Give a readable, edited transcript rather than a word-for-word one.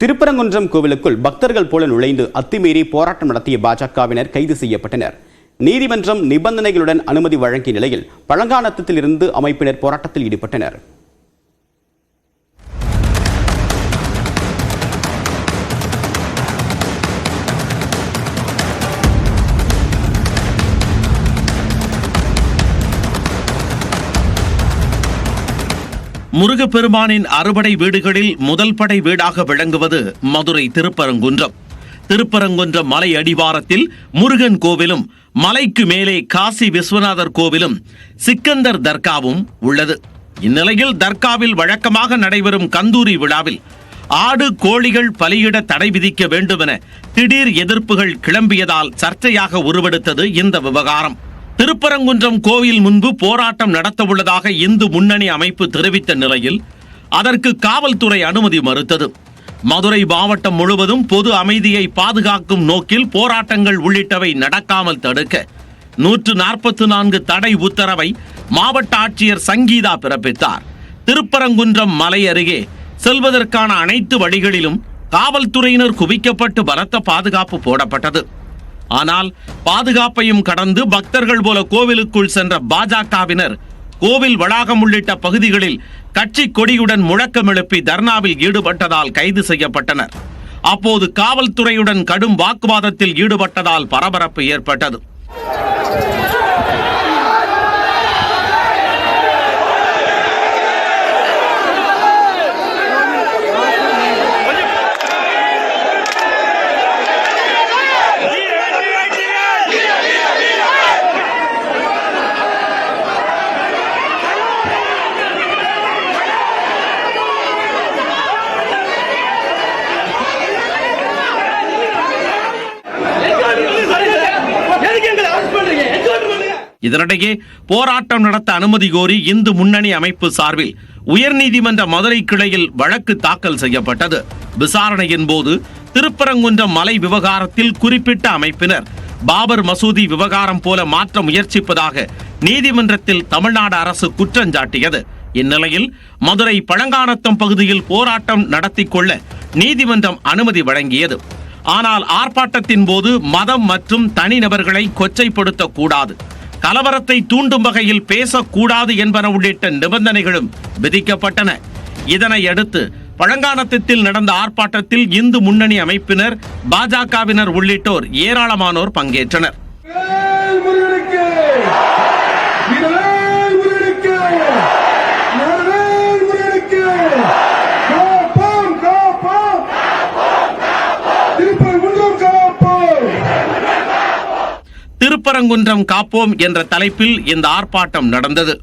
திருப்பரங்குன்றம் கோவிலுக்குள் பக்தர்கள் போல நுழைந்து அத்துமீறி போராட்டம் நடத்திய பாஜகவினர் கைது செய்யப்பட்டனர். நீதிமன்றம் நிபந்தனைகளுடன் அனுமதி வழங்கிய நிலையில் பழங்கானத்தில் இருந்து அமைப்பினர் போராட்டத்தில் ஈடுபட்டனர். முருகப்பெருமானின் அறுபடை வீடுகளில் முதல் படை வீடாக விளங்குவது மதுரை திருப்பரங்குன்றம். திருப்பரங்குன்றம் மலை அடிவாரத்தில் முருகன் கோவிலும், மலைக்கு மேலே காசி விஸ்வநாதர் கோவிலும், சிக்கந்தர் தர்காவும் உள்ளது. இந்நிலையில் தர்காவில் வழக்கமாக நடைபெறும் கந்தூரி விழாவில் ஆடு கோழிகள் பலியிட தடை விதிக்க வேண்டுமென திடீர் எதிர்ப்புகள் கிளம்பியதால் சர்ச்சையாக உருவெடுத்தது இந்த விவகாரம். திருப்பரங்குன்றம் கோவில் முன்பு போராட்டம் நடத்தவுள்ளதாக இந்து முன்னணி அமைப்பு தெரிவித்த நிலையில் அதற்கு காவல்துறை அனுமதி மறுத்தது. மதுரை மாவட்டம் முழுவதும் பொது அமைதியை பாதுகாக்கும் நோக்கில் போராட்டங்கள் உள்ளிட்டவை நடக்காமல் தடுக்க 144 தடை உத்தரவை மாவட்ட ஆட்சியர் சங்கீதா பிறப்பித்தார். திருப்பரங்குன்றம் மலை அருகே செல்வதற்கான அனைத்து வழிகளிலும் காவல்துறையினர் குவிக்கப்பட்டு பலத்த பாதுகாப்பு போடப்பட்டது. ஆனால் பாதுகாப்பையும் கடந்து பக்தர்கள் போல கோவிலுக்குள் சென்ற பாஜகவினர் கோவில் வளாகம் உள்ளிட்ட பகுதிகளில் கட்சி கொடியுடன் முழக்கம் எழுப்பி தர்ணாவில் ஈடுபட்டதால் கைது செய்யப்பட்டனர். அப்போது காவல்துறையுடன் கடும் வாக்குவாதத்தில் ஈடுபட்டதால் பரபரப்பு ஏற்பட்டது. இதனிடையே போராட்டம் நடத்த அனுமதி கோரி இந்து முன்னணி அமைப்பு சார்பில் உயர்நீதிமன்ற மதுரை கிளையில் வழக்கு தாக்கல் செய்யப்பட்டது. விசாரணையின் போது திருப்பரங்குன்றம் மலை விவகாரத்தில் குறிப்பிட்ட அமைப்பினர் பாபர் மசூதி விவகாரம் போல மாற்ற முயற்சிப்பதாக நீதிமன்றத்தில் தமிழ்நாடு அரசு குற்றஞ்சாட்டியது. இந்நிலையில் மதுரை பழங்கானத்தம் பகுதியில் போராட்டம் நடத்தி கொள்ள நீதிமன்றம் அனுமதி வழங்கியது. ஆனால் ஆர்ப்பாட்டத்தின் போது மதம் மற்றும் தனிநபர்களை கொச்சைப்படுத்தக்கூடாது, கலவரத்தை தூண்டும் வகையில் பேசக்கூடாது என்பன உள்ளிட்ட நிபந்தனைகளும் விதிக்கப்பட்டன. இதனை அடுத்து பழங்கானத்தில் நடந்த ஆர்ப்பாட்டத்தில் இந்து முன்னணி அமைப்பினர், பாஜகவினர் உள்ளிட்டோர் ஏராளமானோர் பங்கேற்றனர். திருப்பரங்குன்றம் காப்போம் என்ற தலைப்பில் இந்த ஆர்ப்பாட்டம் நடந்தது.